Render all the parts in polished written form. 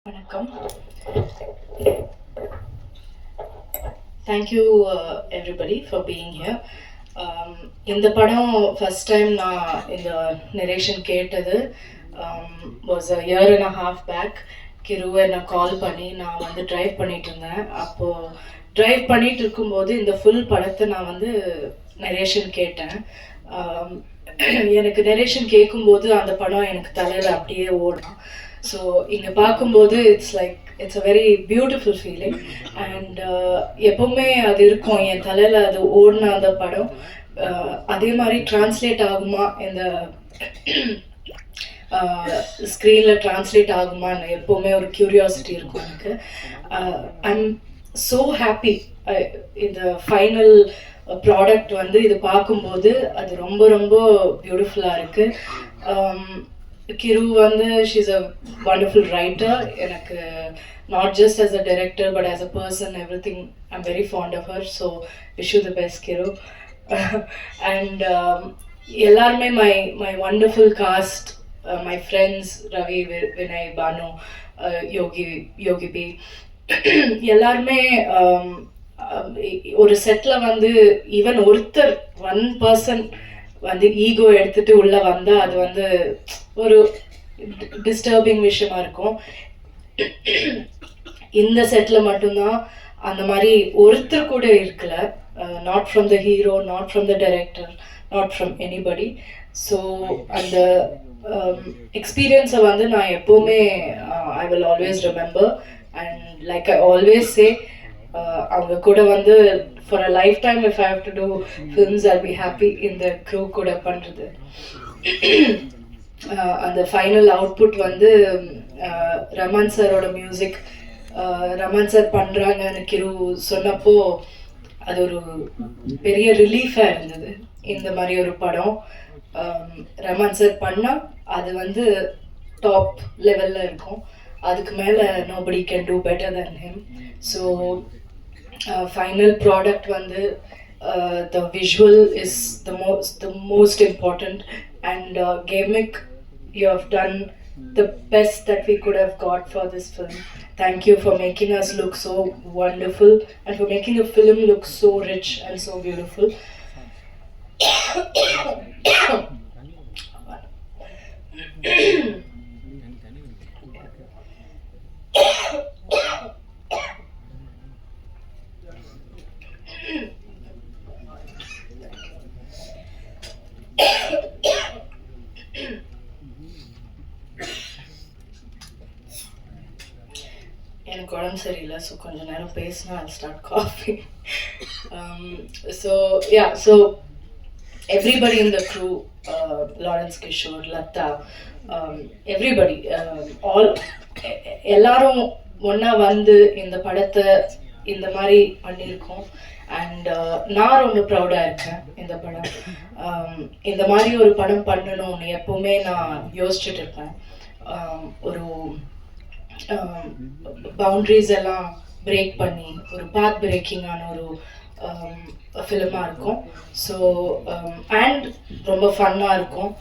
வணக்கம். Thank you everybody for being here. இந்த படம் ஃபர்ஸ்ட் டைம் நான் இந்த நரேஷன் கேட்டது was a year and a half back. கிருவை நான் கால் பண்ணி நான் வந்து ட்ரைவ் பண்ணிட்டு இருந்தேன். அப்போது ட்ரைவ் பண்ணிட்டு இருக்கும்போது இந்த ஃபுல் படத்தை நான் வந்து நரேஷன் கேட்டேன். எனக்கு நரேஷன் கேட்கும்போது அந்த படம் எனக்கு தலையில் அப்படியே ஓடும். ஸோ இங்கே பார்க்கும்போது it's a very beautiful feeling. And எப்போவுமே அது இருக்கும் என் தலையில் அது ஓடின அந்த படம் அதே மாதிரி டிரான்ஸ்லேட் ஆகுமா இந்த ஸ்க்ரீனில் டிரான்ஸ்லேட் ஆகுமான்னு எப்போவுமே ஒரு க்யூரியாசிட்டி இருக்கும் எனக்கு. ஐ எம் ஸோ ஹாப்பி இந்த ஃபைனல் ப்ராடக்ட் வந்து இது பார்க்கும்போது அது ரொம்ப ரொம்ப பியூட்டிஃபுல்லாக இருக்குது. கிரு வந்து ஷீஸ் அ வண்டர்ஃபுல் ரைட்டர். எனக்கு not just as a director but as a person everything I'm very fond of her. So wish you the best Kiru. And எல்லாருமே my wonderful cast, my friends Ravi, Vinay, Bhanu, Yogi B, எல்லாருமே ஒரு settle வந்து even ஒருத்தர் one person வந்து ego எடுத்துட்டு உள்ள வந்தா அது வந்து ஒரு டிஸ்டர்பிங் விஷயமா இருக்கும். இந்த செட்ல மட்டும்தான் அந்த மாதிரி ஒருத்தர் கூட இருக்கல. Not from the hero, not from the director, not from anybody. So அந்த எக்ஸ்பீரியன்ஸை வந்து நான் எப்போவுமே I will always remember. And like I always say அவங்க கூட வந்து for a lifetime if I have to do films I'll be happy இந்த crew கூட பண்ணுறது. அந்த ஃபைனல் அவுட்புட் வந்து ரமன் சாரோட மியூசிக் ரமன் சார் பண்ணுறாங்கன்னு கிரு சொன்னப்போ அது ஒரு பெரிய ரிலீஃபாக இருந்தது. இந்த மாதிரி ஒரு படம் ரமன் சார் பண்ணால் அது வந்து டாப் லெவலில் இருக்கும். அதுக்கு மேலே nobody can do better then him. So final product வந்து the visual is the most important, and Gamik, you have done the best that we could have got for this film. Thank you for making us look so wonderful and for making the film look so rich and so beautiful. எனக்கு உடம்பு சரியில்லை, so கொஞ்சம் நேரம் பேசினா I'll start coughing. So everybody in the crew, Lawrence Kishore, Latha, everybody, all எல்லாரும் ஒன்றா வந்து இந்த படத்தை இந்த மாதிரி பண்ணியிருக்கோம். அண்ட் நான் ரொம்ப ப்ரௌடாக இருக்கேன். இந்த படம் இந்த மாதிரி ஒரு படம் பண்ணணும்னு எப்போவுமே நான் யோசிச்சுட்டு இருப்பேன். ஒரு பவுண்ட்ரிஸ் எல்லாம் பிரேக் பண்ணி ஒரு பாத் பிரேக்கிங்கான ஒரு ஃபிலிமாக இருக்கும். ஸோ அண்ட் ரொம்ப ஃபன்னாக இருக்கும்.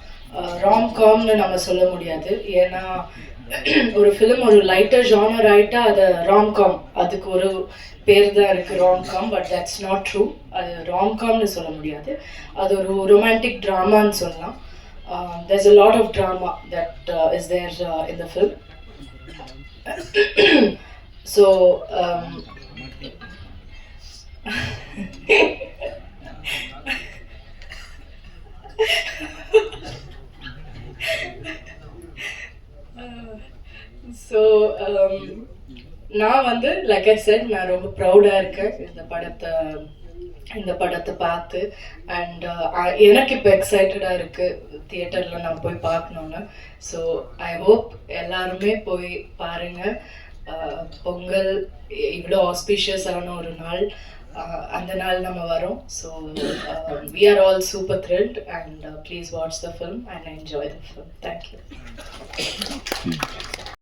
ராம்காம்னு நம்ம சொல்ல முடியாது, ஏன்னா ஒரு ஃபிலிம் ஒரு லைட்டர் ஜானர் ஆகிட்டா அது ராம்காம், அதுக்கு ஒரு பேர் தான் இருக்குது romcom. But that's not true. அது ராம்காம்னு சொல்ல முடியாது, அது ஒரு ரொமான்டிக் ட்ராமான்னு சொல்லலாம். there's a lot of drama that is there in the film. So நான் வந்து லைக் ஐ செட் நான் ரொம்ப ப்ரௌடாக இருக்கேன் இந்த படத்தை பார்த்து. அண்ட் எனக்கு இப்போ எக்ஸைட்டடாக இருக்குது தியேட்டரில் நான் போய் பார்க்கணுன்னு. ஸோ ஐ ஹோப் எல்லாருமே போய் பாருங்கள். பொங்கல் இவ்வளோ ஆஸ்பீஷியஸான ஒரு நாள், அந்த நாள் நம்ம வரோம். So we are all super thrilled, and please watch the film and enjoy the film. Thank you.